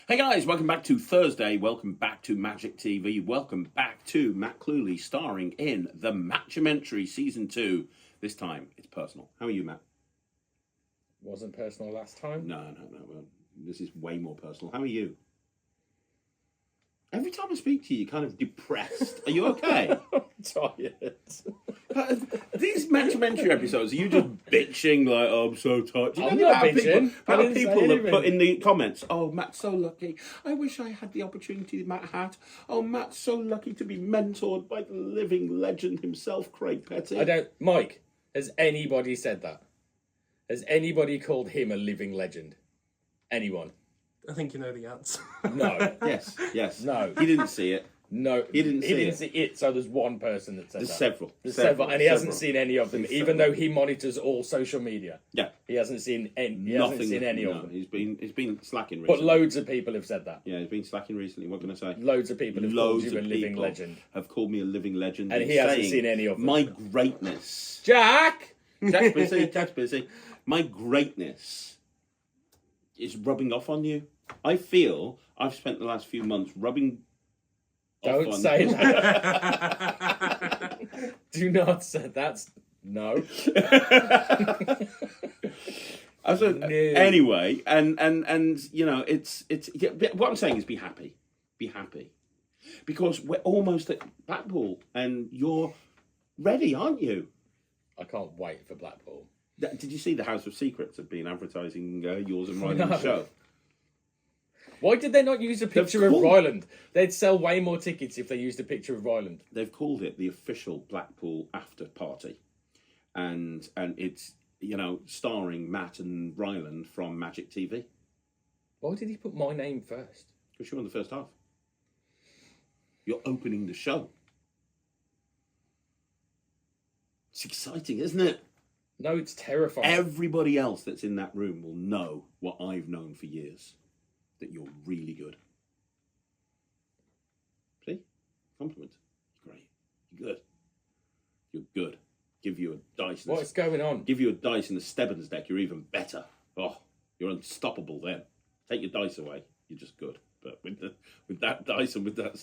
Hey guys, welcome back to Thursday, welcome back to Magic TV, welcome back to Matt Cluley starring in the Matt-umentary Season 2. This time, it's personal. How are you, Matt? Wasn't personal last time? No. Well, this is way more personal. How are you? Every time I speak to you, you're kind of depressed. Are you okay? I'm tired. These Matt-umentary episodes, are you just bitching like, oh, I'm so tired? I'm not bitching. There are people that put in the comments, oh, Matt's so lucky. I wish I had the opportunity Matt had. Oh, Matt's so lucky to be mentored by the living legend himself, Craig Petty. Mike, has anybody said that? Has anybody called him a living legend? Anyone? I think you know the answer. No. Yes. No. He didn't see it. No. He didn't see it, so there's one person that said There's that. several. There's several. And he hasn't seen any of them, There's even several. though he monitors all social media. Yeah. He hasn't seen any, Nothing, of them. He's been slacking recently. But loads of people have said that. Yeah, he's been slacking recently. What can I say? Loads of people have called you a living legend. Have called me a living legend. And he hasn't seen any of them. My greatness. Jack! Jack's busy. Jack's busy. My greatness is rubbing off on you. I feel I've spent the last few months rubbing Don't off on say you. that. Do not say that's no. Anyway, and you know, it's yeah, what I'm saying is be happy, because we're almost at Blackpool, and you're ready, aren't you? I can't wait for Blackpool. Did you see the House of Secrets have been advertising yours and Ryland's show? Why did they not use a picture of Ryland? They'd sell way more tickets if they used a picture of Ryland. They've called it the official Blackpool after party, and it's, you know, starring Matt and Ryland from Magic TV. Why did he put my name first? Because you're in the first half. You're opening the show. It's exciting, isn't it? No, it's terrifying. Everybody else that's in that room will know what I've known for years. That you're really good. See? Compliment. You're great. You're good. You're good. Give you a dice. What's going on? Give you a dice in the Stebbins deck. You're even better. Oh, you're unstoppable then. Take your dice away. You're just good. But with that dice and with that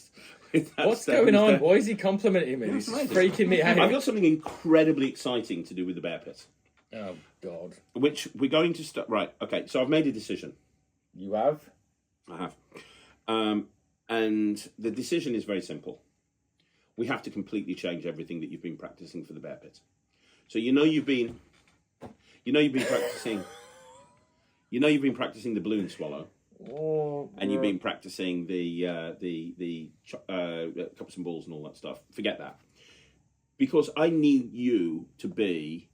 what's going on? Why is he complimenting me? He's freaking me out. I've got something incredibly exciting to do with the bear pit. Oh God. Which we're going to start. Right. Okay. So I've made a decision. You have? I have. And the decision is very simple. We have to completely change everything that you've been practicing for the bear pit. So you've been practicing. You've been practicing the balloon swallow. Oh, and you've been practicing the cups and balls and all that stuff. Forget that, because I need you to be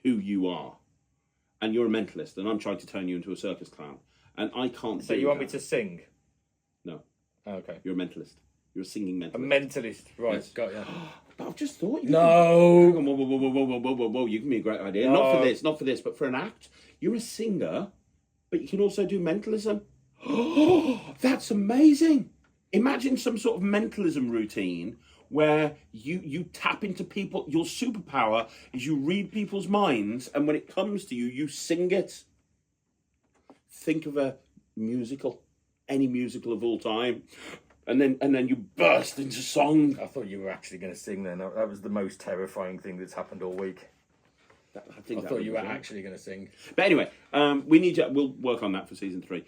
who you are, and you're a mentalist, and I'm trying to turn you into a circus clown, and I can't. So you want me to sing? No. Oh, okay. You're a mentalist. You're a singing mentalist. A mentalist, right? Yes. Got you. But I've just thought. No. Whoa! You give me a great idea. No. Not for this, but for an act. You're a singer, but you can also do mentalism. Oh, that's amazing! Imagine some sort of mentalism routine where you tap into people. Your superpower is you read people's minds, and when it comes to you, you sing it. Think of a musical, any musical of all time, and then you burst into song. I thought you were actually going to sing then. That was the most terrifying thing that's happened all week. I thought you were actually going to sing. But anyway, we'll work on that for season 3.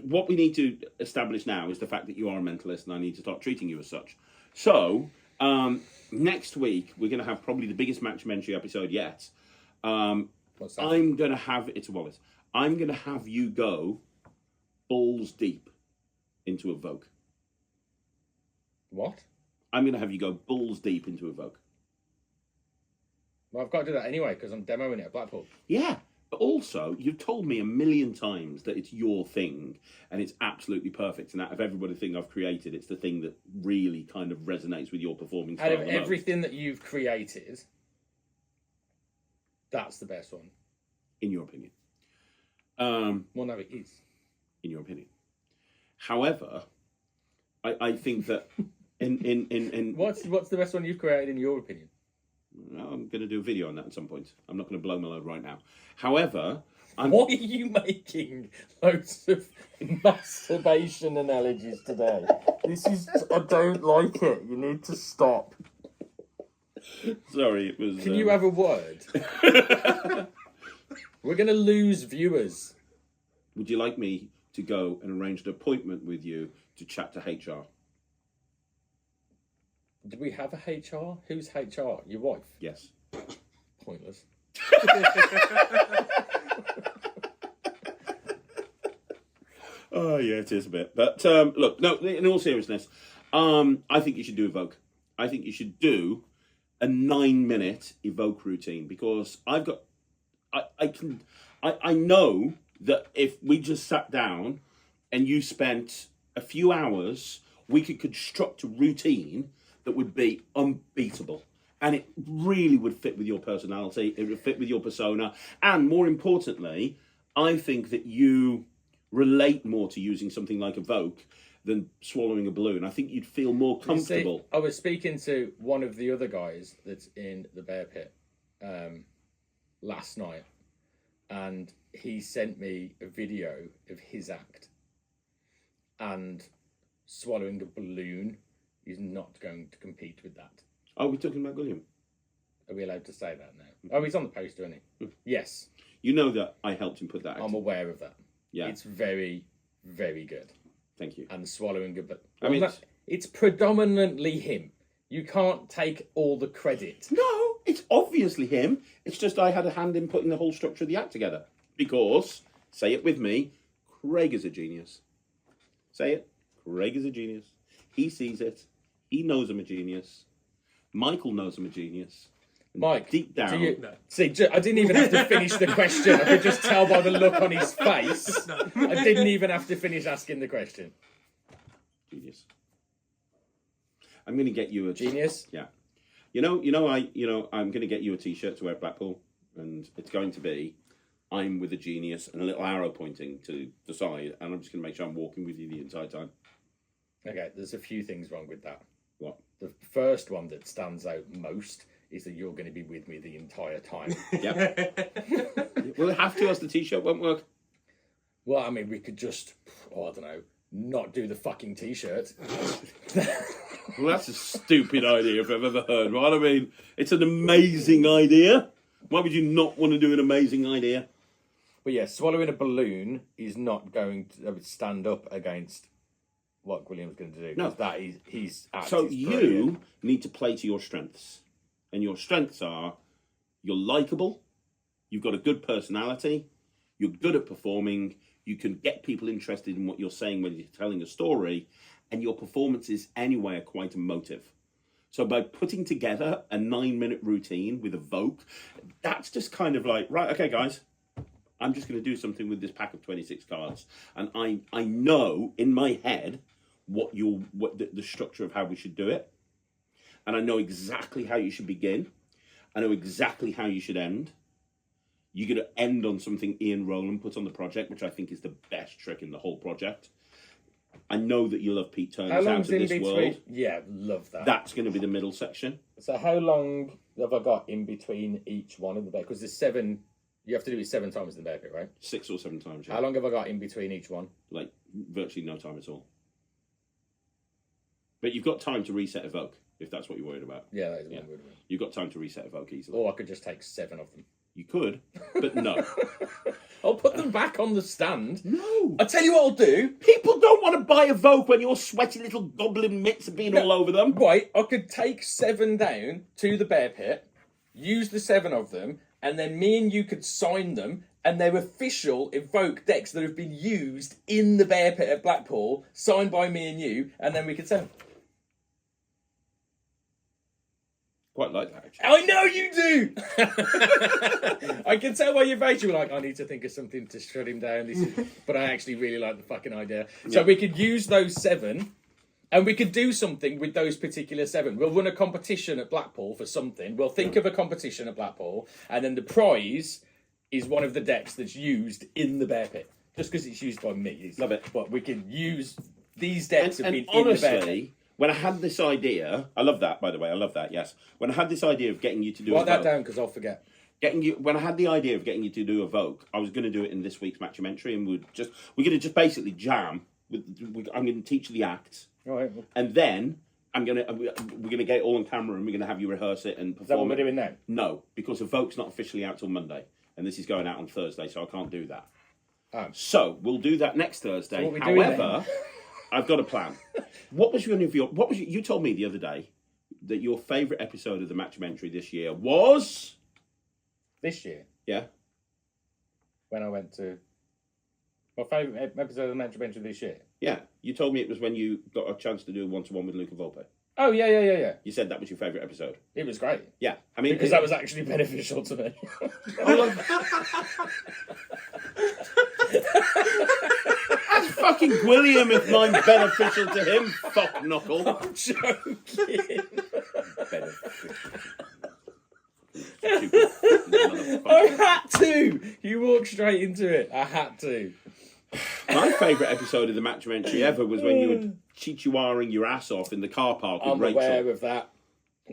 What we need to establish now is the fact that you are a mentalist, and I need to start treating you as such. So next week we're going to have probably the biggest Matt-umentary episode yet. What's that? I'm going to have I'm going to have you go balls deep into Evoke. What? I'm going to have you go balls deep into Evoke. Well, I've got to do that anyway because I'm demoing it at Blackpool. Yeah, but also you've told me a million times that it's your thing and it's absolutely perfect. And out of everything I've created, it's the thing that really kind of resonates with your performing style. Out of everything that you've created, that's the best one. In your opinion. Well, no, it is. In your opinion. However, I think that in What's the best one you've created in your opinion? I'm going to do a video on that at some point. I'm not going to blow my load right now. However, Why are you making loads of masturbation analogies today? I don't like it. You need to stop. Sorry, it was... Can you have a word? We're going to lose viewers. Would you like me to go and arrange an appointment with you to chat to HR? Do we have a HR? Who's HR? Your wife? Yes. Pointless. Oh, yeah, it is a bit. But, look, no, in all seriousness, I think you should do Evoke. I think you should do a 9-minute Evoke routine, because I know that if we just sat down and you spent a few hours, we could construct a routine that would be unbeatable. And it really would fit with your personality, it would fit with your persona, and more importantly, I think that you relate more to using something like Evoke than swallowing a balloon. I think you'd feel more comfortable. See, I was speaking to one of the other guys that's in the bear pit last night, and he sent me a video of his act, and swallowing a balloon is not going to compete with that. Oh, we're talking about William. Are we allowed to say that now? Oh, he's on the poster, isn't he? Yes. You know that I helped him put that out. I'm aware of that. Yeah. It's very, very good. Thank you. And swallowing a bit. I mean, it's predominantly him. You can't take all the credit. No, it's obviously him. It's just I had a hand in putting the whole structure of the act together. Because, say it with me, Craig is a genius. Say it. Craig is a genius. He sees it. He knows I'm a genius. Michael knows I'm a genius. Mike, deep down. No. See, I didn't even have to finish the question. I could just tell by the look on his face. No. I didn't even have to finish asking the question. Genius. I'm going to get you a Genius? Yeah. I'm going to get you a T-shirt to wear at Blackpool, and it's going to be I'm with a genius and a little arrow pointing to the side, and I'm just going to make sure I'm walking with you the entire time. Okay, there's a few things wrong with that. What? The first one that stands out most is that you're going to be with me the entire time. Yep. We'll have to, as the T-shirt won't work. Well, I mean, we could just, I don't know, not do the fucking T-shirt. Well, that's a stupid idea if I've ever heard one. I mean, it's an amazing idea. Why would you not want to do an amazing idea? But yeah, swallowing a balloon is not going to stand up against what William's going to do. No. That is, he's So you need to play to your strengths. And your strengths are, you're likeable, you've got a good personality, you're good at performing, you can get people interested in what you're saying when you're telling a story, and your performances anyway are quite emotive. So by putting together a 9-minute routine with Evoke, that's just kind of like, right, okay, guys, I'm just going to do something with this pack of 26 cards. And I know in my head what the structure of how we should do it. And I know exactly how you should begin. I know exactly how you should end. You're going to end on something Ian Rowland put on the project, which I think is the best trick in the whole project. I know that you love Pete Turner's Out of This World. Yeah, love that. That's going to be the middle section. So how long have I got in between each one in the bear? Because there's 7, you have to do it 7 times in the bear pit, right? 6 or 7 times, yeah. How long have I got in between each one? Like, virtually no time at all. But you've got time to reset Evoke, if that's what you're worried about. Yeah, that is one good one. You've got time to reset Evoke easily. Or I could just take 7 of them. You could, but no. I'll put them back on the stand. No. I'll tell you what I'll do. People don't want to buy Evoke when your sweaty little goblin mitts have been all over them. Right, I could take 7 down to the bear pit, use the 7 of them, and then me and you could sign them, and they're official Evoke decks that have been used in the bear pit at Blackpool, signed by me and you, and then we could sell them. Quite like that, actually. I know you do! I can tell by your face you were like, I need to think of something to shut him down. But I actually really like the fucking idea. So we could use those 7, and we could do something with those particular 7. We'll run a competition at Blackpool for something. We'll think of a competition at Blackpool, and then the prize is one of the decks that's used in the bear pit. Just because it's used by me. Love it. But we can use these decks have been honestly, in the bear pit. When I had this idea, I love that, by the way, I love that, yes. When I had this idea of getting you to do Write that Evoke, down because I'll forget. getting you when I had the idea of getting you to do Evoke, I was going to do it in this week's Matt-umentary, and we're going to just basically jam. I'm going to teach you the acts, Right. and then we're going to get it all on camera, and we're going to have you rehearse it and perform. Is that what we're it. doing now? No, because Evoke's not officially out till Monday, and this is going out on Thursday, so I can't do that. Oh. So we'll do that next Thursday. So what are we doing However, I've got a plan. What was you told me the other day that your favourite episode of the Matt-umentary this year was This year, yeah. when I went to my favourite episode of the Matt-umentary this year. Yeah, you told me it was when you got a chance to do a one-to-one with Luca Volpe. Oh yeah. You said that was your favourite episode. It was great. Yeah, I mean Because that was actually beneficial to me. That's fucking William if mine's beneficial to him. Fuck knuckle. I'm joking. I had to. You walked straight into it. I had to. My favourite episode of the Matt-umentary ever was when you were chihuahuaing your ass off in the car park with I'm Rachel. aware of that.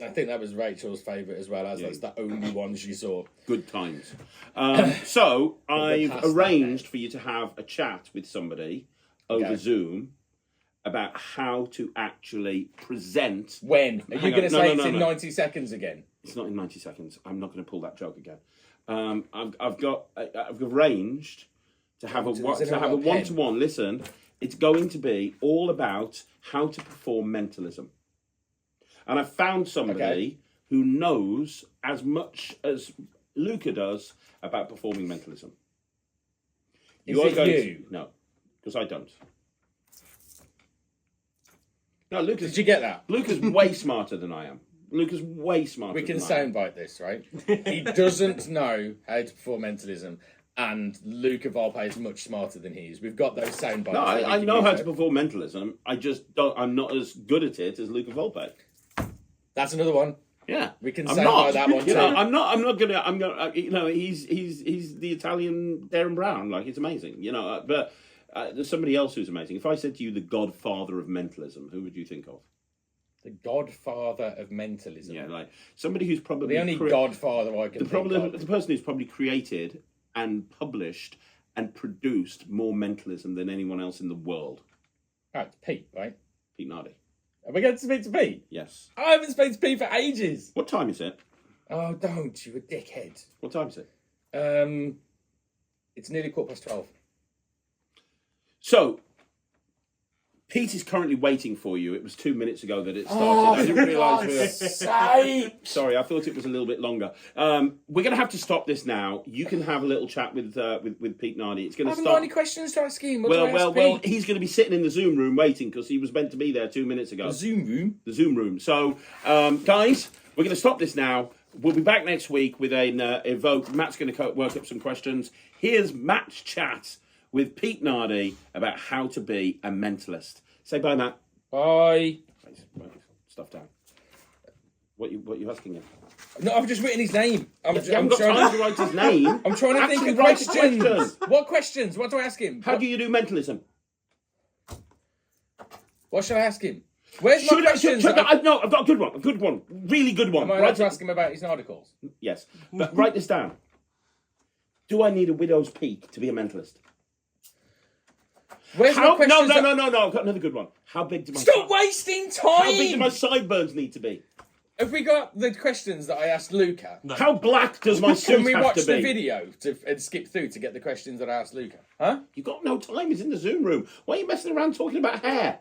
I think that was Rachel's favourite as well, as that's the only one she saw. Good times. So I've arranged for you to have a chat with somebody over Zoom about how to actually present. When? Are you going to say it's in 90 seconds again? It's not in 90 seconds. I'm not going to pull that joke again. I've arranged to have a one-to-one. Listen, it's going to be all about how to perform mentalism. And I found somebody who knows as much as Luca does about performing mentalism. No, because I don't. No, Lucas. Did you get that? Luca's way smarter than I am. Luca's way smarter. We can soundbite this, right? He doesn't know how to perform mentalism, and Luca Volpe is much smarter than he is. We've got those soundbites. No, I know how to perform mentalism. I just don't. I'm not as good at it as Luca Volpe. That's another one. Yeah, we can soundbite that one too. I'm not gonna. You know, he's the Italian Darren Brown. Like, it's amazing. You know, but there's somebody else who's amazing. If I said to you the godfather of mentalism, who would you think of? The godfather of mentalism. Yeah, like somebody who's probably the only godfather I can think of. The person who's probably created and published and produced more mentalism than anyone else in the world. Oh, it's Pete, right? Pete Nardi. Are we going to speak to Pete? Yes. I haven't spoken to Pete for ages. What time is it? Oh, don't, you a dickhead. What time is it? It's nearly 12:15. So, Pete is currently waiting for you. It was 2 minutes ago that it started. I didn't realise Sorry, I thought it was a little bit longer. We're going to have to stop this now. You can have a little chat with Pete Nardi. It's going to start. I haven't got any questions to ask him. Well, he's going to be sitting in the Zoom room waiting because he was meant to be there 2 minutes ago. The Zoom room? The Zoom room. So, guys, we're going to stop this now. We'll be back next week with an Evoke. Matt's going to work up some questions. Here's Matt's chat with Pete Nardi about how to be a mentalist. Say bye, Matt. Bye. Stuff down. What you asking him? No, I've just written his name. I'm trying to write his name. I'm trying to think of questions. What questions? What do I ask him? How do you do mentalism? What should I ask him? Where's my questions? I've got a good one. Really good one. Am I allowed to ask him about his articles? Yes. But write this down. Do I need a widow's peak to be a mentalist? Where's my questions? No. I've got another good one. How big do my... Stop wasting time! How big do my sideburns need to be? Have we got the questions that I asked Luca? No. How black does my suit have to be? Can we watch the video and skip through to get the questions that I asked Luca? Huh? You've got no time. He's in the Zoom room. Why are you messing around talking about hair?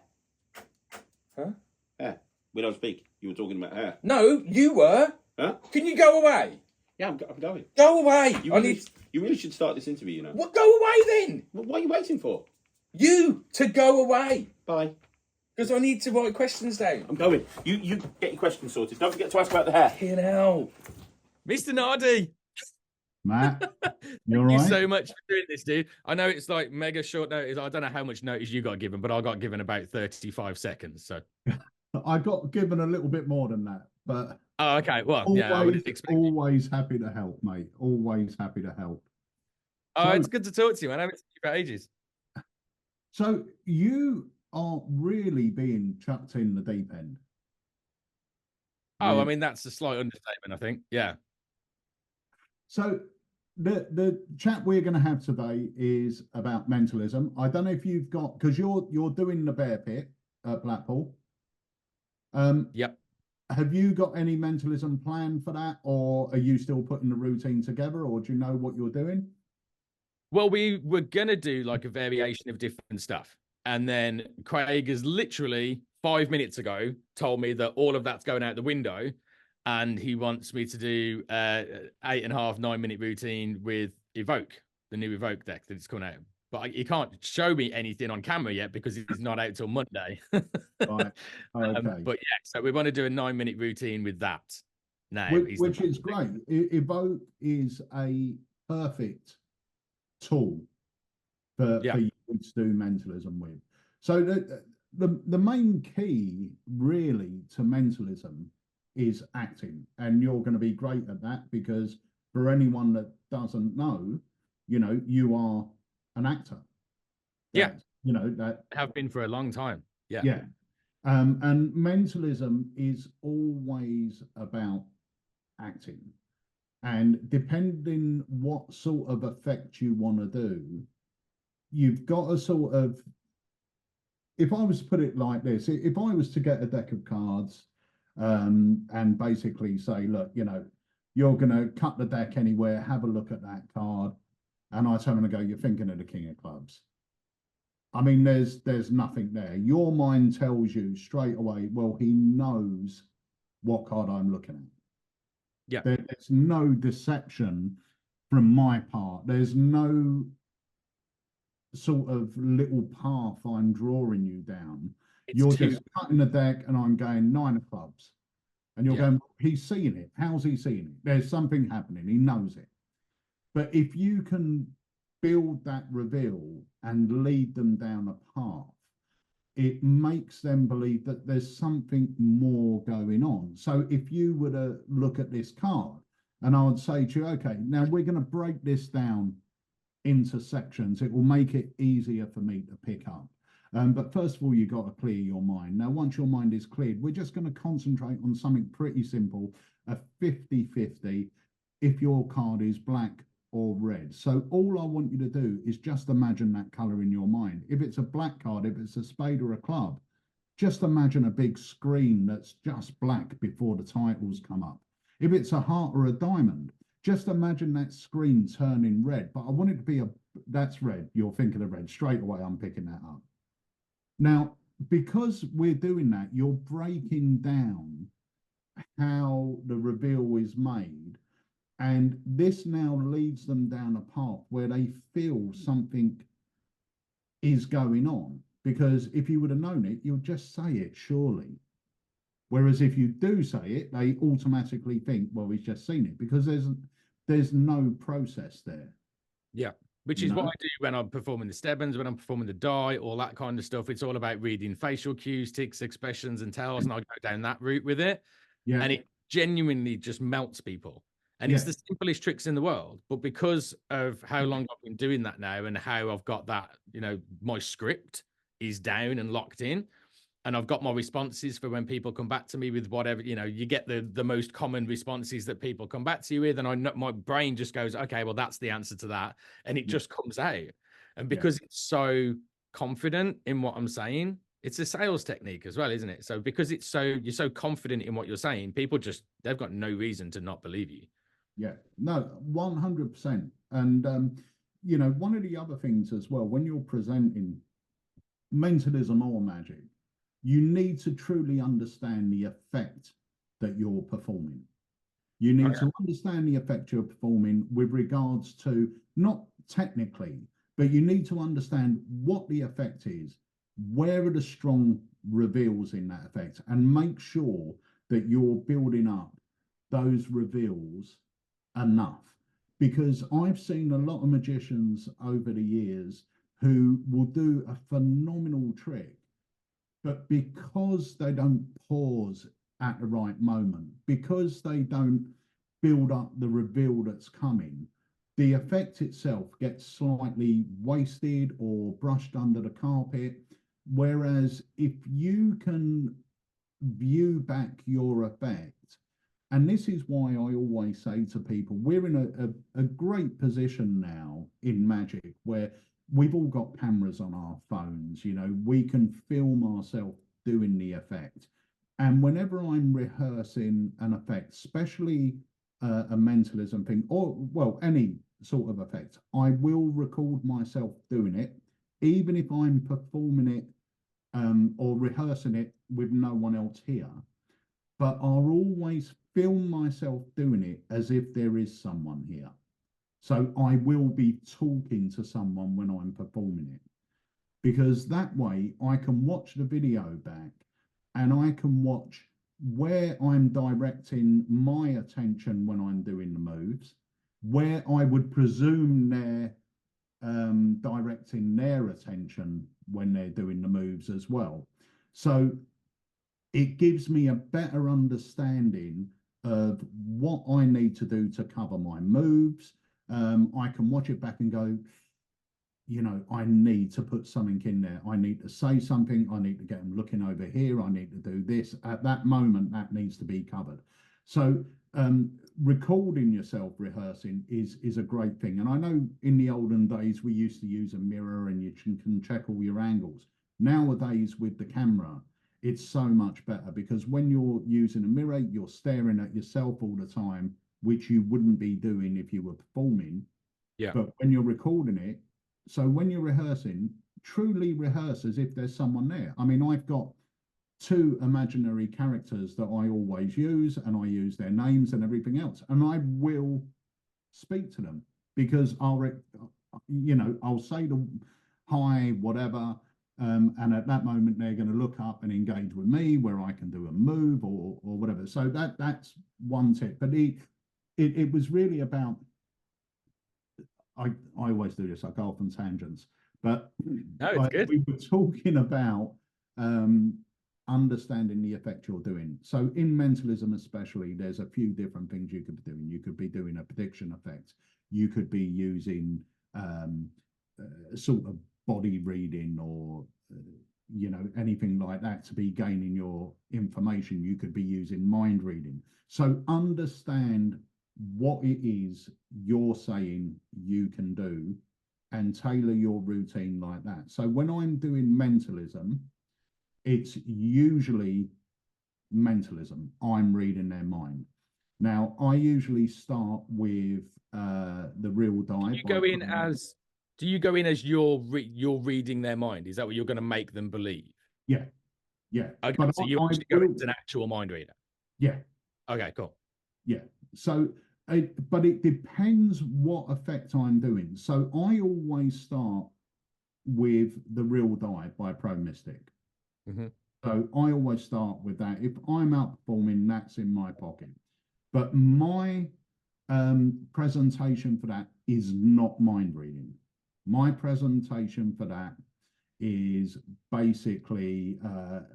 Huh? Hair. We don't speak. You were talking about hair. No, you were. Huh? Can you go away? Yeah, I'm going. Go away. You really should start this interview, you know. Well, go away then. Well, what are you waiting for? You to go away. Bye. Because I need to write questions down. I'm going. You get your questions sorted. Don't forget to ask about the hair. Here now. Mr. Nardi. Matt, you Thank you so much for doing this, dude. I know it's like mega short notice. I don't know how much notice you got given, but I got given about 35 seconds. So I got given a little bit more than that, but oh, okay. Well, always, yeah, I would expect. Always happy to help, mate. Always happy to help. Oh, it's good to talk to you, man. I haven't seen you for ages. So you are really being chucked in the deep end. Oh, I mean, that's a slight understatement, I think. Yeah. So the chat we're going to have today is about mentalism. I don't know if you've got, because you're doing the bear pit at Blackpool. Yep. Have you got any mentalism plan for that, or are you still putting the routine together, or do you know what you're doing? Well, we were gonna do like a variation of different stuff, and then Craig has literally 5 minutes ago told me that all of that's going out the window, and he wants me to do 8.5, 9 minute routine with Evoke, the new Evoke deck that's coming out. But he can't show me anything on camera yet because it's not out till Monday. Right. Okay. But yeah, so we want to do a 9 minute routine with that. Now, Which is great. Evoke is a perfect tool for you to do mentalism with. So the main key really to mentalism is acting, and you're going to be great at that, because for anyone that doesn't know, you are an actor. Yeah. That have been for a long time. Yeah. Yeah. And mentalism is always about acting. And depending what sort of effect you want to do, you've got to sort of, if I was to put it like this, if I was to get a deck of cards and basically say, look, you're going to cut the deck anywhere, have a look at that card, and I turn and go, you're thinking of the King of Clubs. I mean, there's nothing there. Your mind tells you straight away, well, he knows what card I'm looking at. Yeah. There's no deception from my part. There's no sort of little path I'm drawing you down. You're just cutting the deck and I'm going 9 of clubs. And you're going, he's seeing it. How's he seeing it? There's something happening. He knows it. But if you can build that reveal and lead them down a path, it makes them believe that there's something more going on. So if you were to look at this card and I would say to you, okay, now we're going to break this down into sections. It will make it easier for me to pick up. But first of all, you've got to clear your mind. Now, once your mind is cleared, we're just going to concentrate on something pretty simple, a 50-50 if your card is black or red. So all I want you to do is just imagine that color in your mind. If it's a black card, if it's a spade or a club, just imagine a big screen that's just black before the titles come up. If it's a heart or a diamond, just imagine that screen turning red. But I want it to be that's red. You're thinking of red. Straight away, I'm picking that up. Now, because we're doing that, you're breaking down how the reveal is made. And this now leads them down a path where they feel something is going on. Because if you would have known it, you'll just say it, surely. Whereas if you do say it, they automatically think, well, he's just seen it, because there's no process there. Yeah. Which is what I do when I'm performing the Stebbins, when I'm performing the die, all that kind of stuff. It's all about reading facial cues, tics, expressions, and tells, and I go down that route with it. Yeah. And it genuinely just melts people. And it's the simplest tricks in the world. But because of how long I've been doing that now and how I've got that, my script is down and locked in. And I've got my responses for when people come back to me with whatever, you get the most common responses that people come back to you with. And I know my brain just goes, okay, well, that's the answer to that. And it just comes out. And because it's so confident in what I'm saying, it's a sales technique as well, isn't it? So because you're so confident in what you're saying, people they've got no reason to not believe you. Yeah, no, 100%. And, one of the other things as well, when you're presenting mentalism or magic, you need to truly understand the effect that you're performing. You need to understand the effect you're performing with regards to, not technically, but you need to understand what the effect is, where are the strong reveals in that effect, and make sure that you're building up those reveals enough. Because I've seen a lot of magicians over the years who will do a phenomenal trick, but because they don't pause at the right moment, because they don't build up the reveal that's coming, the effect itself gets slightly wasted or brushed under the carpet. Whereas if you can view back your effect And this is why I always say to people, we're in a great position now in magic where we've all got cameras on our phones, you know, we can film ourselves doing the effect. And whenever I'm rehearsing an effect, especially a mentalism thing, or well, any sort of effect, I will record myself doing it, even if I'm performing it or rehearsing it with no one else here. But I'll always film myself doing it as if there is someone here. So I will be talking to someone when I'm performing it, because that way I can watch the video back and I can watch where I'm directing my attention when I'm doing the moves, where I would presume they're directing their attention when they're doing the moves as well. So it gives me a better understanding of what I need to do to cover my moves. I can watch it back and go, you know, I need to put something in there. I need to say something. I need to get them looking over here. I need to do this. At that moment, that needs to be covered. So recording yourself rehearsing is a great thing. And I know in the olden days, we used to use a mirror and you can check all your angles. Nowadays, with the camera, it's so much better, because when you're using a mirror, you're staring at yourself all the time, which you wouldn't be doing if you were performing. Yeah. But when you're recording it, so when you're rehearsing, truly rehearse as if there's someone there. I mean, I've got 2 imaginary characters that I always use, and I use their names and everything else. And I will speak to them, because I'll say them, hi, whatever. And at that moment, they're going to look up and engage with me, where I can do a move or whatever. So that's one tip. But it was really about, I always do this, I go off on tangents, but No, it's good. we were talking about understanding the effect you're doing. So in mentalism especially, there's a few different things you could be doing. You could be doing a prediction effect. You could be using sort of body reading, or anything like that to be gaining your information. You could be using mind reading. So understand what it is you're saying you can do and tailor your routine like that. So when I'm doing mentalism, it's usually mentalism. I'm reading their mind. Now, I usually start with the real die. Do you go in as you're reading their mind? Is that what you're going to make them believe? Yeah. Okay, but so you actually go into an actual mind reader. Yeah. Okay, cool. Yeah. So, but it depends what effect I'm doing. So I always start with the real die by Pro Mystic. Mm-hmm. So I always start with that. If I'm outperforming, that's in my pocket. But my presentation for that is not mind reading. My presentation for that is basically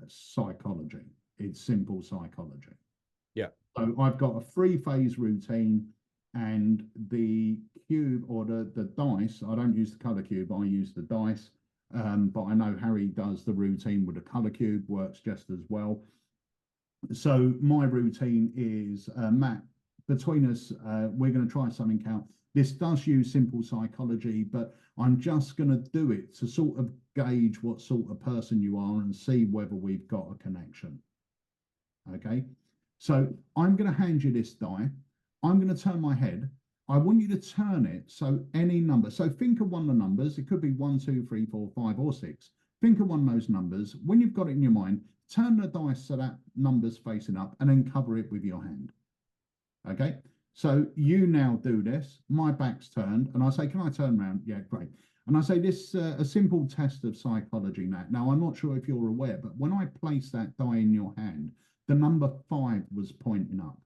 psychology. It's simple psychology. Yeah. So I've got a 3-phase routine, and the cube, or the dice, I don't use the color cube, I use the dice. But I know Harry does the routine with the color cube, works just as well. So my routine is, Matt, between us, we're going to try something out. This does use simple psychology, but I'm just going to do it to sort of gauge what sort of person you are and see whether we've got a connection. Okay, so I'm going to hand you this die. I'm going to turn my head. I want you to turn it so any number. So think of one of the numbers. It could be 1, 2, 3, 4, 5, or 6. Think of one of those numbers. When you've got it in your mind, turn the dice so that number's facing up, and then cover it with your hand. Okay. So you now do this. My back's turned, and I say, "Can I turn around?" Yeah, great. And I say, "This a simple test of psychology, Matt." Now I'm not sure if you're aware, but when I placed that die in your hand, the number 5 was pointing up.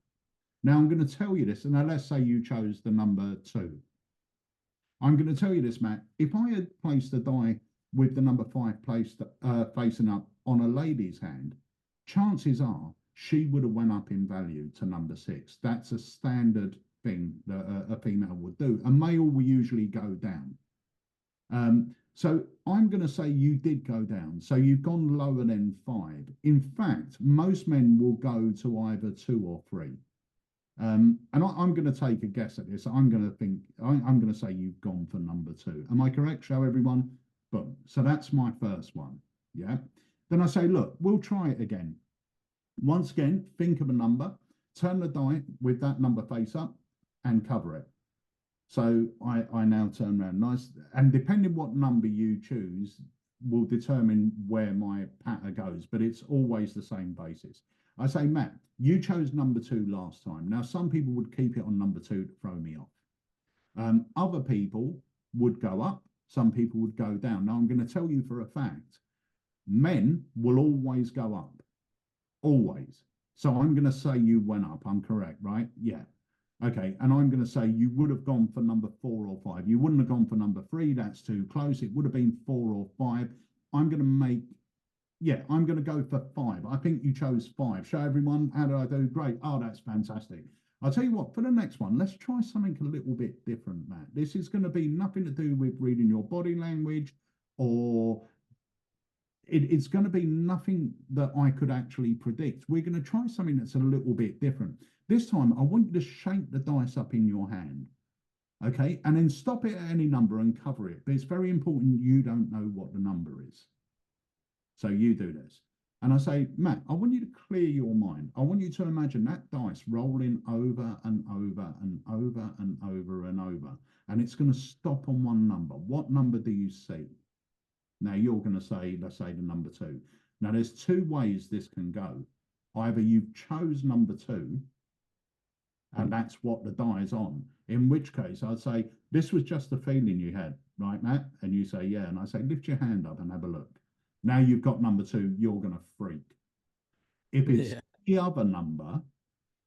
Now I'm going to tell you this, and now let's say you chose the number 2. I'm going to tell you this, Matt. If I had placed a die with the number 5 placed facing up on a lady's hand, chances are she would have went up in value to number 6. That's a standard thing that a female would do. A male will usually go down. So I'm going to say you did go down. So you've gone lower than 5. In fact, most men will go to either 2 or 3. And I'm going to take a guess at this. I'm going to say you've gone for number 2. Am I correct? Show everyone. Boom. So that's my first one. Yeah. Then I say, look, we'll try it again. Once again, think of a number, turn the die with that number face up and cover it. So I now turn around nice. And depending what number you choose will determine where my patter goes, but it's always the same basis. I say, Matt, you chose number 2 last time. Now, some people would keep it on number 2 to throw me off. Other people would go up. Some people would go down. Now, I'm going to tell you for a fact, men will always go up. Always. So I'm going to say you went up. I'm correct, right? Yeah. Okay. And I'm going to say you would have gone for number 4 or 5. You wouldn't have gone for number 3. That's too close. It would have been 4 or 5. I'm going to go for 5. I think you chose 5. Show everyone. How did I do? Great. Oh, that's fantastic. I'll tell you what, for the next one, let's try something a little bit different, Matt. This is going to be nothing to do with reading your body language, or it's going to be nothing that I could actually predict. We're going to try something that's a little bit different. This time, I want you to shake the dice up in your hand, okay? And then stop it at any number and cover it. But it's very important you don't know what the number is. So you do this. And I say, Matt, I want you to clear your mind. I want you to imagine that dice rolling over and over and over and over and over. And it's going to stop on one number. What number do you see? Now you're going to say, let's say the number 2. Now there's 2 ways this can go. Either you chose number 2, and that's what the die is on. In which case I'd say, this was just a feeling you had, right, Matt? And you say, yeah. And I say, lift your hand up and have a look. Now you've got number 2, you're going to freak. If it's the other number,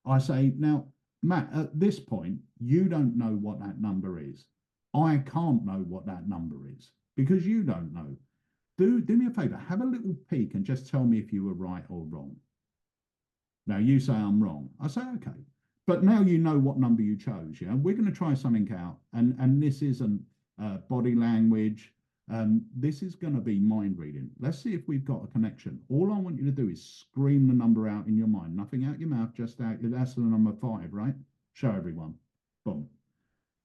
I say, now, Matt, at this point, you don't know what that number is. I can't know what that number is because you don't know. Do me a favor, have a little peek and just tell me if you were right or wrong. Now you say I'm wrong. I say, okay. But now you know what number you chose, yeah? We're going to try something out. And this isn't body language. This is going to be mind reading. Let's see if we've got a connection. All I want you to do is scream the number out in your mind. Nothing out your mouth, just out. That's the number 5, right? Show everyone. Boom.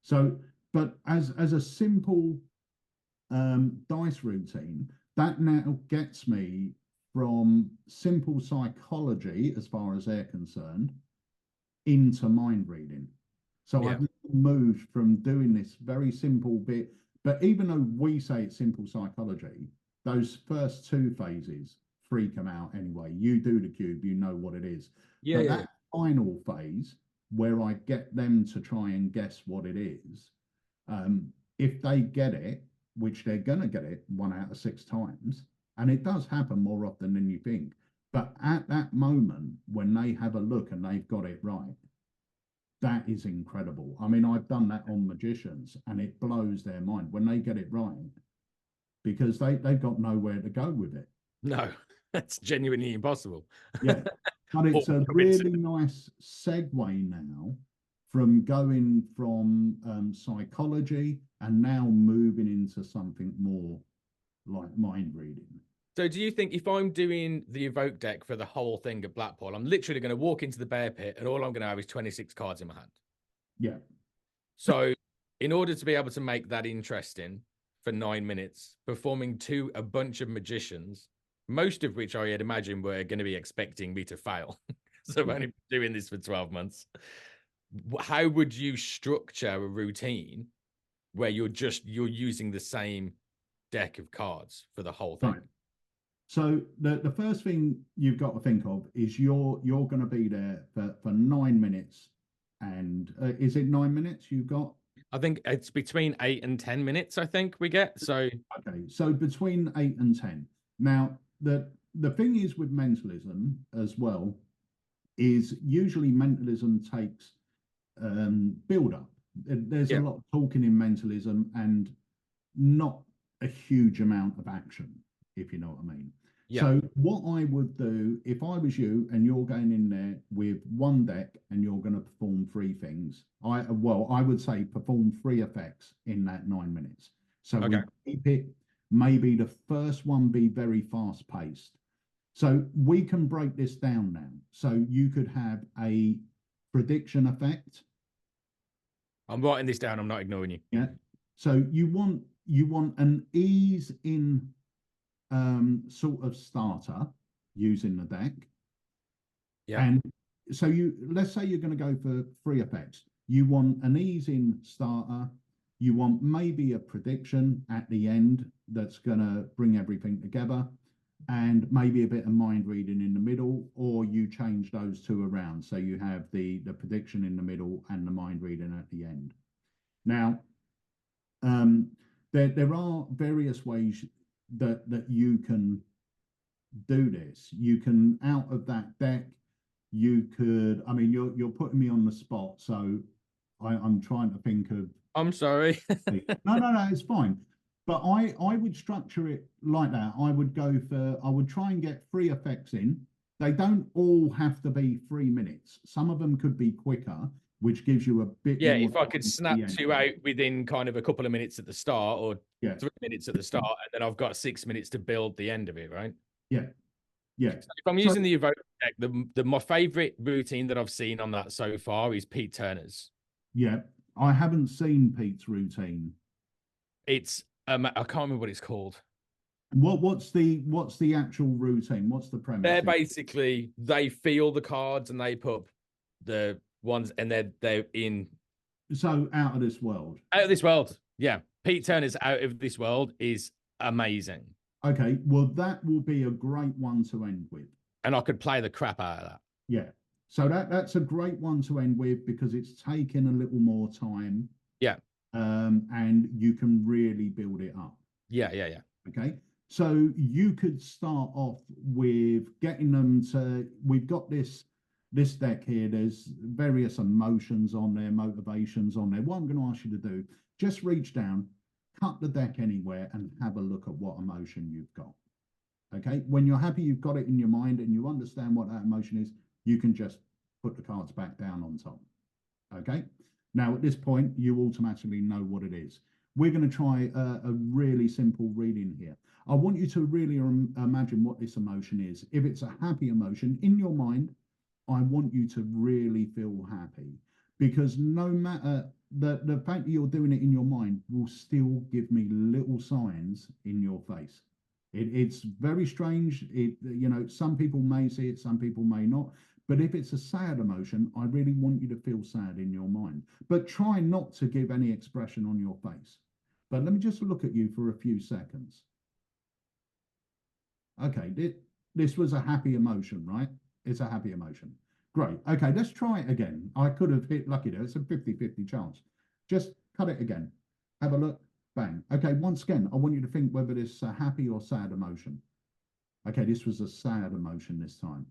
So, but as a simple dice routine, that now gets me from simple psychology, as far as they're concerned, into mind reading. So I've moved from doing this very simple bit. But even though we say it's simple psychology, those first 2 phases freak them out anyway. You do the cube, you know what it is. Yeah. But that final phase, where I get them to try and guess what it is, if they get it, which they're going to get it 1 out of 6 times, and it does happen more often than you think. But at that moment, when they have a look and they've got it right, that is incredible. I mean, I've done that on magicians and it blows their mind when they get it right, because they've got nowhere to go with it. No, that's genuinely impossible. Yeah. But it's a really nice segue now from going from psychology and now moving into something more like mind reading. So do you think if I'm doing the evoke deck for the whole thing at Blackpool, I'm literally going to walk into the bear pit and all I'm going to have is 26 cards in my hand? Yeah. So in order to be able to make that interesting for 9 minutes, performing to a bunch of magicians, most of which I had imagined were going to be expecting me to fail. So I've only been doing this for 12 months. How would you structure a routine where you're using the same deck of cards for the whole thing? Right. So the first thing you've got to think of is you're going to be there for 9 minutes. And is it 9 minutes you've got? I think it's between 8 and 10 minutes, I think we get. So okay, so between 8 and 10. Now, the thing is with mentalism as well, is usually mentalism takes build up. There's a lot of talking in mentalism and not a huge amount of action, if you know what I mean. Yeah. So what I would do if I was you and you're going in there with 1 deck and you're going to perform 3 things, I would say perform 3 effects in that 9 minutes. So we keep it, maybe the first one be very fast paced. So we can break this down now. So you could have for prediction effect. I'm writing this down. I'm not ignoring you. Yeah. So you want an ease in sort of starter using the deck. Yeah. And so let's say you're going to go for 3 effects. You want an ease in starter. You want maybe a prediction at the end that's going to bring everything together, and maybe a bit of mind reading in the middle, or you change those 2 around. So you have the prediction in the middle and the mind reading at the end. Now, there are various ways that you can do this. You can, out of that deck, you could, I mean, you're putting me on the spot, so I'm trying to think of. I'm sorry. No, it's fine. But I would structure it like that. I would try and get 3 effects in. They don't all have to be 3 minutes. Some of them could be quicker, which gives you a bit. Yeah, more if I could time snap at the 2 end. out within kind of a couple of minutes at the start, or Yeah. 3 minutes at the start, and then I've got 6 minutes to build the end of it, right? Yeah. Yeah. So if I'm using the evoke deck, my favorite routine that I've seen on that so far is Pete Turner's. Yeah. I haven't seen Pete's routine. It's I can't remember what it's called. What's the actual routine? What's the premise? They're basically, they feel the cards and they put the ones, and they're in So out of this world. out of this world. Yeah, Pete Turner's Out of This World is amazing, Okay, well that will be a great one to end with. and I could play the crap out of that. Yeah. So that's a great one to end with because it's taken a little more time. Yeah. And you can really build it up. Yeah. Okay. So you could start off with getting them to, we've got this deck here. There's various emotions on there, motivations on there. What I'm going to ask you to do, just reach down, cut the deck anywhere and have a look at what emotion you've got. Okay. When you're happy, you've got it in your mind and you understand what that emotion is, you can just put the cards back down on top. Okay. Now, at this point, you automatically know what it is. We're going to try a really simple reading here. I want you to really imagine what this emotion is. If it's a happy emotion in your mind, I want you to really feel happy, because no matter the fact that you're doing it in your mind will still give me little signs in your face. It's very strange. Some people may see it, some people may not. But if it's a sad emotion, I really want you to feel sad in your mind. But try not to give any expression on your face. But let me just look at you for a few seconds. Okay, this was a happy emotion, right? It's a happy emotion. Great. Okay, let's try it again. I could have hit lucky there. It's a 50-50 chance. Just cut it again. Have a look. Bang. Okay, once again, I want you to think whether this is a happy or sad emotion. Okay, this was a sad emotion this time.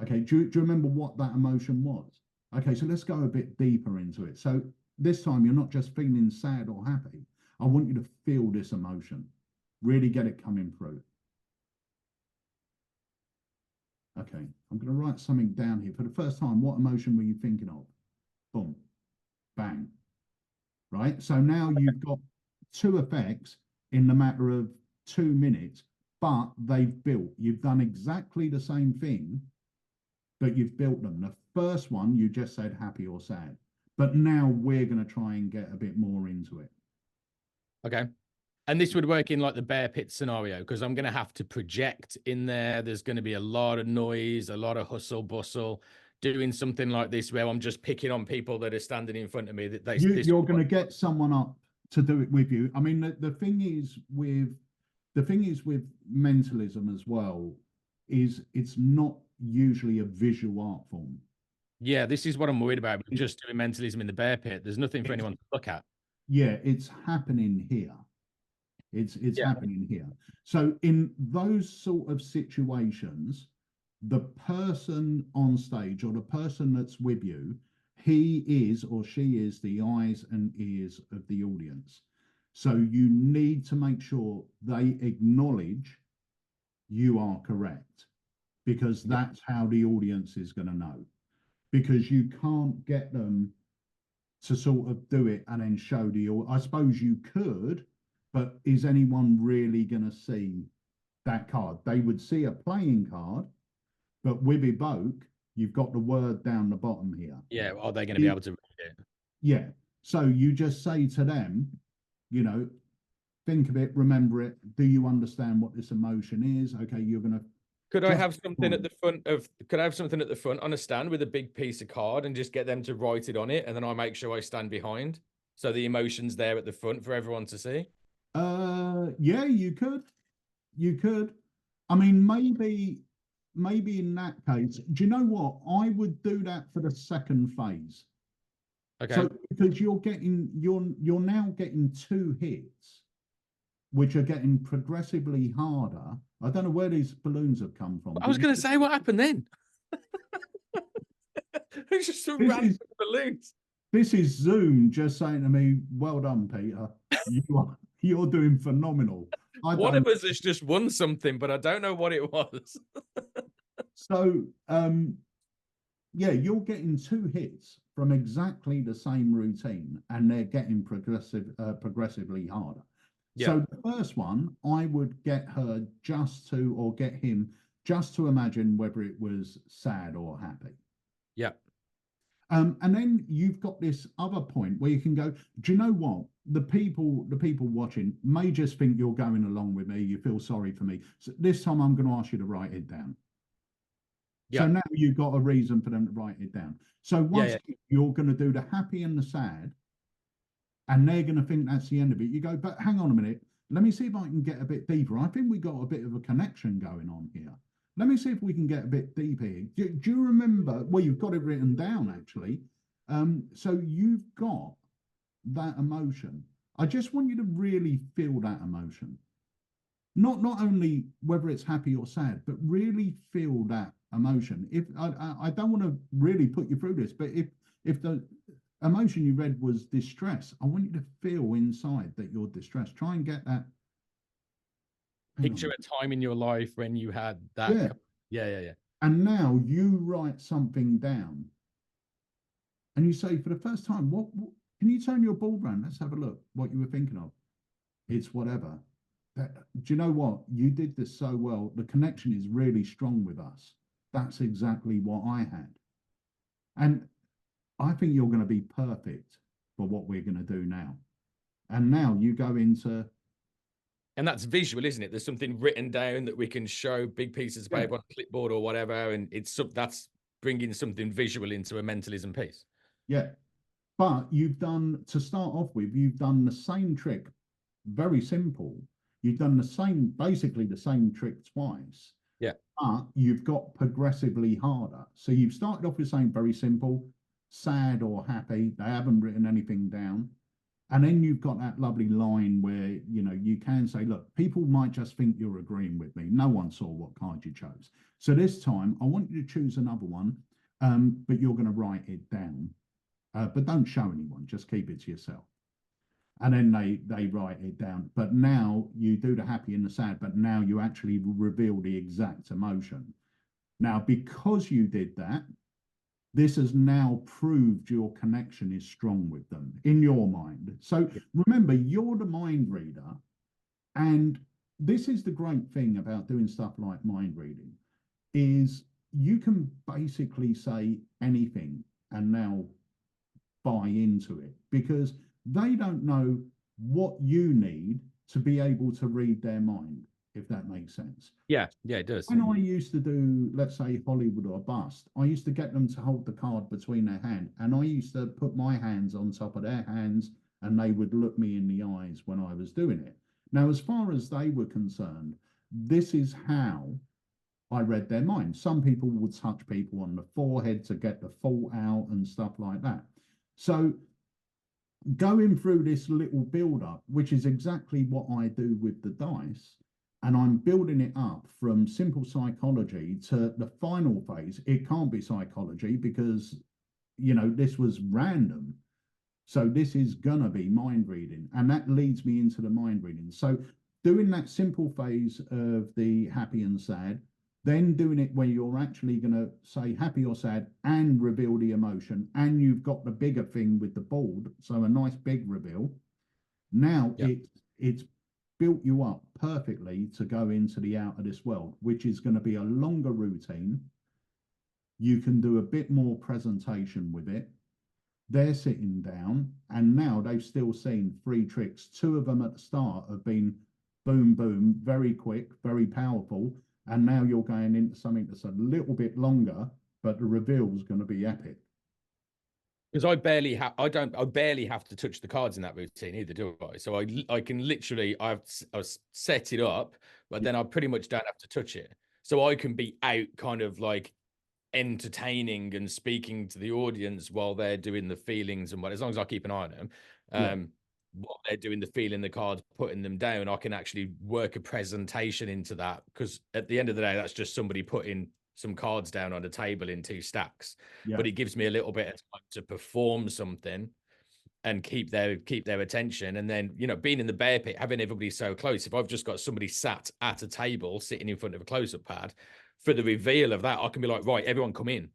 Okay, do you remember what that emotion was? Okay, so let's go a bit deeper into it. So this time you're not just feeling sad or happy. I want you to feel this emotion. Really get it coming through. Okay, I'm going to write something down here. For the first time, what emotion were you thinking of? Boom, bang. Right, so now you've got 2 effects in the matter of 2 minutes, but they've built. You've done exactly the same thing, but you've built them. The first one, you just said happy or sad. But now we're going to try and get a bit more into it. Okay. And this would work in like the bear pit scenario, because I'm going to have to project in there. There's going to be a lot of noise, a lot of hustle bustle. Doing something like this where I'm just picking on people that are standing in front of me. You're going to get someone up to do it with you. I mean, the thing is with mentalism as well, is it's not usually a visual art form. Yeah, this is what I'm worried about. We're just doing mentalism in the bear pit. There's nothing for anyone to look at. Yeah, it's happening here. It's happening here. So in those sort of situations, the person on stage or the person that's with you, he is or she is the eyes and ears of the audience. So you need to make sure they acknowledge you are correct, because that's how the audience is going to know. Because you can't get them to sort of do it and then show I suppose you could, but is anyone really going to see that card? They would see a playing card, but with Evoke, you've got the word down the bottom here. Yeah, are they going to be able to read it? Yeah. So you just say to them, you know, think of it, remember it. Do you understand what this emotion is? Okay, you're going to. Could I have something at the front of? Could I have something at the front on a stand with a big piece of card and just get them to write it on it, and then I make sure I stand behind, so the emotion's there at the front for everyone to see? Yeah, you could. You could. I mean, maybe in that case, do you know what? I would do that for the second phase. Okay. So because you're now getting 2 hits, which are getting progressively harder. I don't know where these balloons have come from. I was going to say, what happened then? It's just some random balloons. This is Zoom just saying to me, "Well done, Peter. You're doing phenomenal." One of us has just won something, but I don't know what it was. So, yeah, you're getting 2 hits from exactly the same routine, and they're getting progressively harder. Yeah. So the first one, I would get her just to, or get him just to imagine whether it was sad or happy. Yeah. And then you've got this other point where you can go, do you know what? The people watching may just think you're going along with me. You feel sorry for me. So this time I'm going to ask you to write it down. Yeah. So now you've got a reason for them to write it down. So once you're going to do the happy and the sad, and they're going to think that's the end of it. You go, but hang on a minute. Let me see if I can get a bit deeper. I think we got a bit of a connection going on here. Let me see if we can get a bit deeper here. Do you remember? Well, you've got it written down, actually. So you've got that emotion. I just want you to really feel that emotion. Not only whether it's happy or sad, but really feel that emotion. If I don't want to really put you through this, but if the emotion you read was distress, I want you to feel inside that you're distressed. Try and get that. Picture a time in your life when you had that. Yeah. And now you write something down, and you say, for the first time, what can you turn your ball around? Let's have a look. What you were thinking of? It's whatever. Do you know what? You did this so well. The connection is really strong with us. That's exactly what I had, and I think you're going to be perfect for what we're going to do now. And now you go into. And that's visual, isn't it? There's something written down that we can show, big pieces of paper on a clipboard or whatever. And that's bringing something visual into a mentalism piece. Yeah. But you've done, to start off with, you've done the same trick, very simple. You've done basically the same trick twice. Yeah. But you've got progressively harder. So you've started off with saying very simple, sad or happy. They haven't written anything down. And then you've got that lovely line where, you can say, look, people might just think you're agreeing with me. No one saw what card you chose. So this time I want you to choose another one, but you're going to write it down. But don't show anyone, just keep it to yourself. And then they write it down. But now you do the happy and the sad, but now you actually reveal the exact emotion. Now, because you did that, this has now proved your connection is strong with them in your mind. So remember, you're the mind reader. And this is the great thing about doing stuff like mind reading, is you can basically say anything and now buy into it, because they don't know what you need to be able to read their mind, if that makes sense. Yeah, it does. When I used to do, let's say, Hollywood or Bust, I used to get them to hold the card between their hand, and I used to put my hands on top of their hands, and they would look me in the eyes when I was doing it. Now, as far as they were concerned, this is how I read their mind. Some people would touch people on the forehead to get the fault out and stuff like that. So going through this little build-up, which is exactly what I do with the dice, and I'm building it up from simple psychology to the final phase. It can't be psychology because, this was random. So this is going to be mind reading. And that leads me into the mind reading. So doing that simple phase of the happy and sad, then doing it where you're actually going to say happy or sad and reveal the emotion. And you've got the bigger thing with the board. So a nice big reveal. Now it's built you up perfectly to go into the out of this world, which is going to be a longer routine. You can do a bit more presentation with it. They're sitting down, and now they've still seen 3 tricks. 2 of them at the start have been boom, boom, very quick, very powerful. And now you're going into something that's a little bit longer, but the reveal is going to be epic. Because I barely have to touch the cards in that routine either, do I? So I can literally, I've set it up, but then I pretty much don't have to touch it. So I can be out kind of like entertaining and speaking to the audience while they're doing the feelings and what, as long as I keep an eye on them, while they're doing the feeling the cards, putting them down, I can actually work a presentation into that. Because at the end of the day, that's just somebody putting some cards down on a table in 2 stacks, but it gives me a little bit of time to perform something and keep their attention. And then, you know, being in the bear pit, having everybody so close, if I've just got somebody sat at a table sitting in front of a close-up pad for the reveal of that, I can be like, right, everyone come in,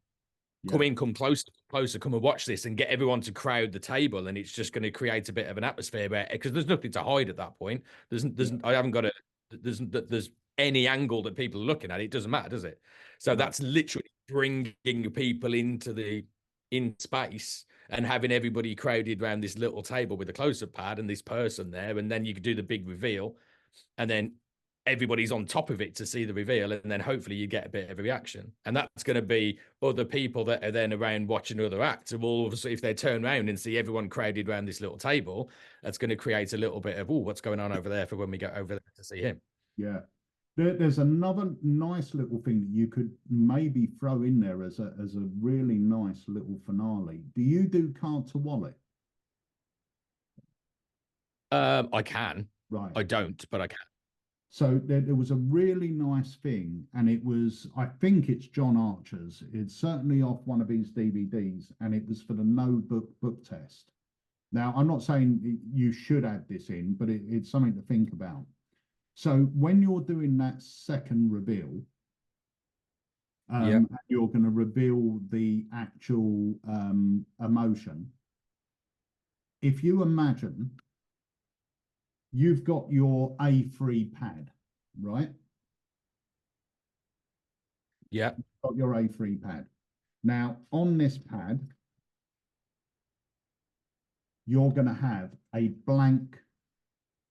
come closer, come and watch this, and get everyone to crowd the table. And it's just going to create a bit of an atmosphere where, because there's nothing to hide at that point. I haven't got there's any angle that people are looking at. It doesn't matter, does it? So that's literally bringing people in space and having everybody crowded around this little table with a close-up pad and this person there, and then you could do the big reveal, and then everybody's on top of it to see the reveal, and then hopefully you get a bit of a reaction. And that's going to be other people that are then around watching other acts. And all of a sudden, if they turn around and see everyone crowded around this little table, that's going to create a little bit of, oh, what's going on over there, for when we get over there to see him. Yeah. There's another nice little thing that you could maybe throw in there as a really nice little finale. Do you do card to wallet? I can. Right. I don't, but I can. So there was a really nice thing, and it was, I think it's John Archer's. It's certainly off one of his DVDs, and it was for the no book test. Now, I'm not saying you should add this in, but it's something to think about. So when you're doing that second reveal, and you're going to reveal the actual emotion, if you imagine you've got your A3 pad, right? Yeah. You've got your A3 pad. Now, on this pad, you're going to have a blank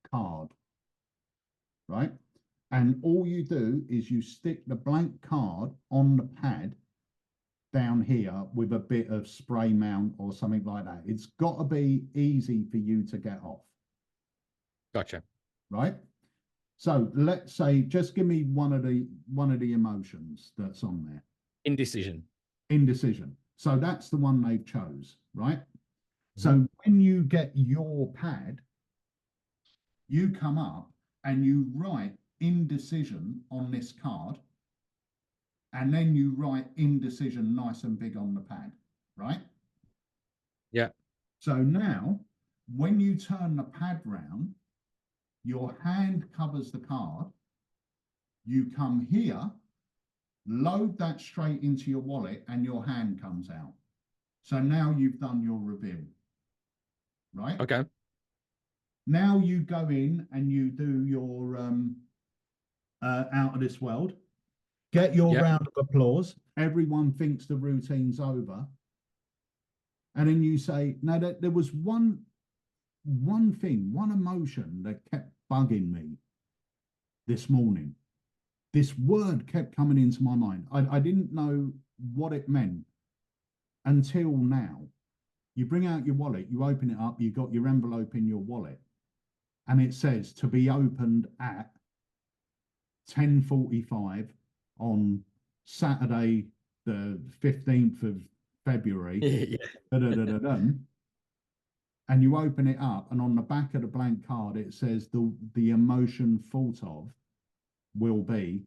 card, right? And all you do is you stick the blank card on the pad down here with a bit of spray mount or something like that. It's got to be easy for you to get off. Gotcha. Right? So let's say, just give me one of the emotions that's on there. Indecision. Indecision. So that's the one they've chose, right? So when you get your pad, you come up and you write indecision on this card, and then you write indecision nice and big on the pad, right? Yeah. So now, when you turn the pad round, your hand covers the card. You come here, load that straight into your wallet, and your hand comes out. So now you've done your reveal, right? Okay. Now you go in and you do your out of this world. Get your round of applause. Everyone thinks the routine's over. And then you say, no, there was one thing, one emotion that kept bugging me this morning. This word kept coming into my mind. I didn't know what it meant until now. You bring out your wallet, you open it up, you got your envelope in your wallet, and it says to be opened at 10:45 on Saturday, the 15th of February. And you open it up, and on the back of the blank card, it says the emotion thought of will be,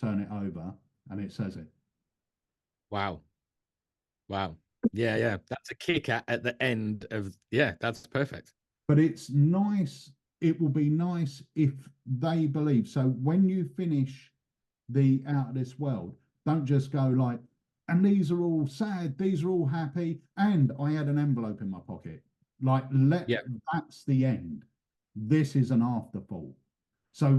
turn it over, and it says it. Wow. Yeah. That's a kick at the end of, that's perfect. But it's nice. It will be nice if they believe. So when you finish the out of this world, don't just go like, and these are all sad, these are all happy, and I had an envelope in my pocket. Like, that's the end. This is an afterthought. So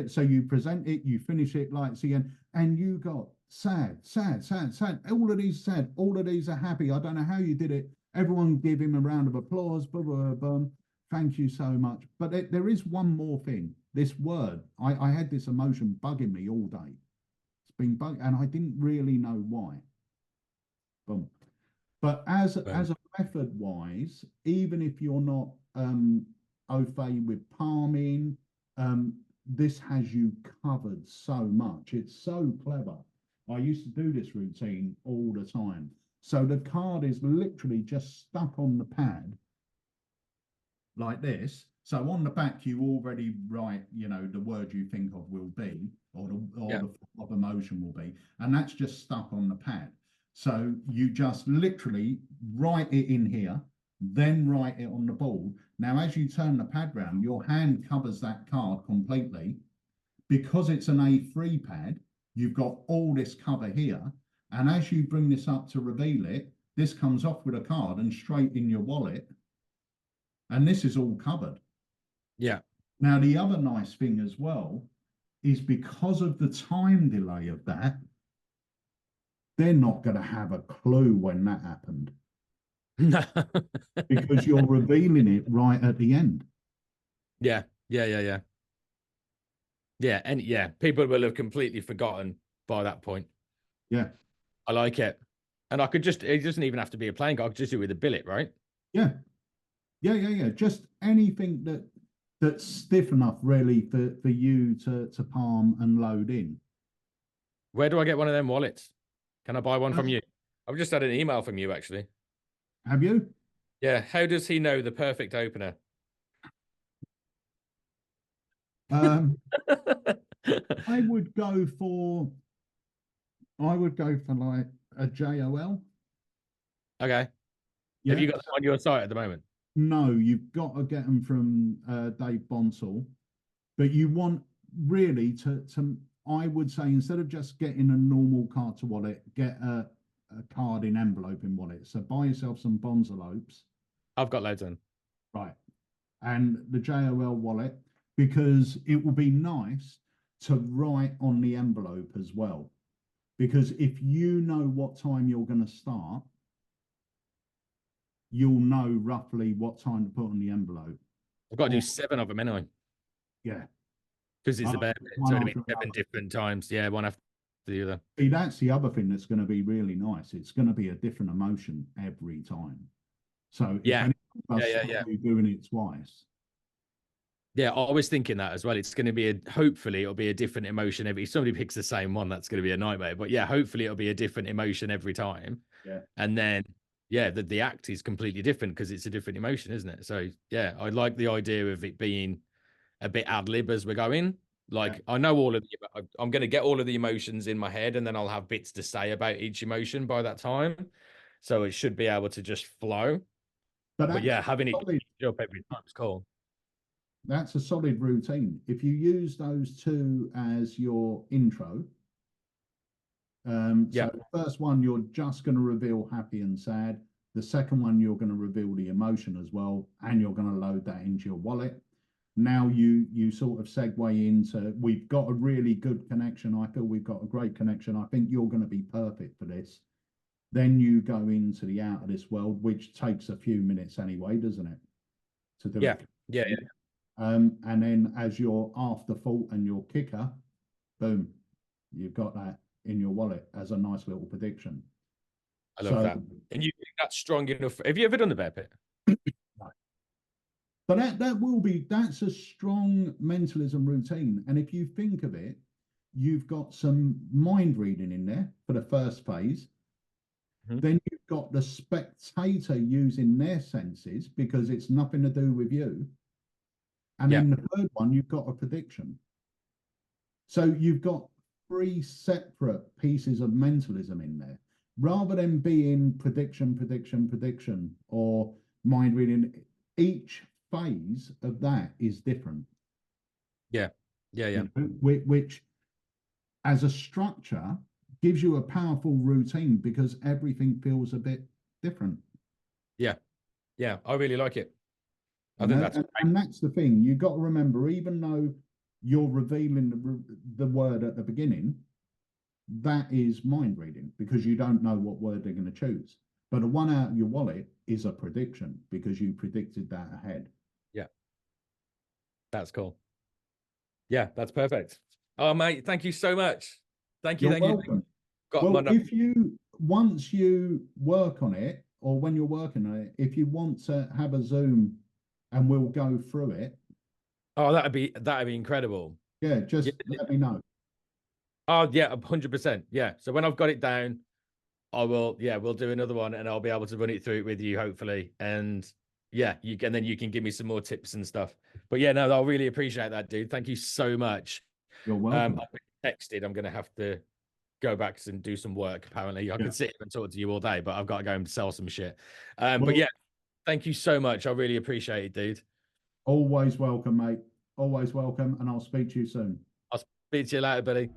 so you present it, you finish it like it's the end, and you got sad, sad, sad, sad. All of these sad, all of these are happy. I don't know how you did it. Everyone give him a round of applause. Blah, blah, blah. Thank you so much. But there is one more thing. This word, I had this emotion bugging me all day. It's been bugging, and I didn't really know why. Boom. But as a method wise, even if you're not au fait with palming, this has you covered so much. It's so clever. I used to do this routine all the time. So the card is literally just stuck on the pad like this. So on the back, you already write, the word you think of will be, or the form of emotion will be, and that's just stuck on the pad. So you just literally write it in here, then write it on the board. Now, as you turn the pad round, your hand covers that card completely. Because it's an A3 pad, you've got all this cover here. And as you bring this up to reveal it, this comes off with a card and straight in your wallet. And this is all covered. Yeah. Now, the other nice thing as well is because of the time delay of that, they're not going to have a clue when that happened. No. Because you're revealing it right at the end. Yeah. And people will have completely forgotten by that point. Yeah. I like it. And it doesn't even have to be a playing card. I could just do it with a billet, right? Yeah. Just anything that's stiff enough really for you to palm and load in. Where do I get one of them wallets? Can I buy one from you? I've just had an email from you, actually. Have you? Yeah. How does he know the perfect opener? I would go for like a JOL. Okay. Yeah. Have you got them on your site at the moment? No, you've got to get them from Dave Bonsall, but you want really to I would say, instead of just getting a normal card to wallet, get a card in envelope in wallet. So buy yourself some Bonsalopes. I've got loads on. Right. And the JOL wallet, because it will be nice to write on the envelope as well. Because if you know what time you're going to start, you'll know roughly what time to put on the envelope. I've got to do 7 of them anyway. Yeah. Because it's about one so it'll be after 7 another. different times. Yeah, one after the other. See, that's the other thing that's going to be really nice. It's going to be a different emotion every time. So Yeah. You're doing it twice. Yeah, I was thinking that as well. It's going to be hopefully it'll be a different emotion every. If somebody picks the same one, that's going to be a nightmare. But yeah, hopefully it'll be a different emotion every time. Yeah. And then the act is completely different because it's a different emotion, isn't it? So yeah, I like the idea of it being a bit ad lib as we're going. Like I know I'm going to get all of the emotions in my head, and then I'll have bits to say about each emotion by that time. So it should be able to just flow. But yeah, having it up every time is cool. That's a solid routine. If you use those two as your intro, so the first one, you're just going to reveal happy and sad. The second one, you're going to reveal the emotion as well, and you're going to load that into your wallet. Now you sort of segue into, we've got a really good connection. I feel we've got a great connection. I think you're going to be perfect for this. Then you go into the out of this world, which takes a few minutes anyway, doesn't it? To do it. Yeah. And then as your afterthought and your kicker, boom, you've got that in your wallet as a nice little prediction. I love that. And you think that's strong enough? Have you ever done the bear pit? No. But that's a strong mentalism routine. And if you think of it, you've got some mind reading in there for the first phase. Mm-hmm. Then you've got the spectator using their senses because it's nothing to do with you. And then the third one, you've got a prediction. So you've got 3 separate pieces of mentalism in there. Rather than being prediction, or mind reading, each phase of that is different. Yeah. Which, as a structure, gives you a powerful routine because everything feels a bit different. Yeah, I really like it. And that's the thing. You've got to remember, even though you're revealing the word at the beginning, that is mind reading because you don't know what word they're going to choose. But a one out of your wallet is a prediction because you predicted that ahead. Yeah. That's cool. Yeah, that's perfect. Oh, mate, thank you so much. Thank you. You're Thank you. welcome. Got Well, my if you, once you work on it, or when you're working on it, if you want to have a Zoom and we'll go through it, Oh, that'd be incredible. yeah, just let me know. Oh, yeah, 100%. Yeah. So when I've got it down, I will, yeah, we'll do another one and I'll be able to run it through with you, hopefully. And yeah, you can, then you can give me some more tips and stuff. But yeah, no, I'll really appreciate that, dude. Thank you so much. You're welcome. I've been texted. I'm going to have to go back and do some work. Apparently, I Yeah. could sit here and talk to you all day, but I've got to go and sell some shit. Well, but yeah, thank you so much. I really appreciate it, dude. always welcome, mate. Always welcome. And I'll speak to you soon. I'll speak to you later, buddy.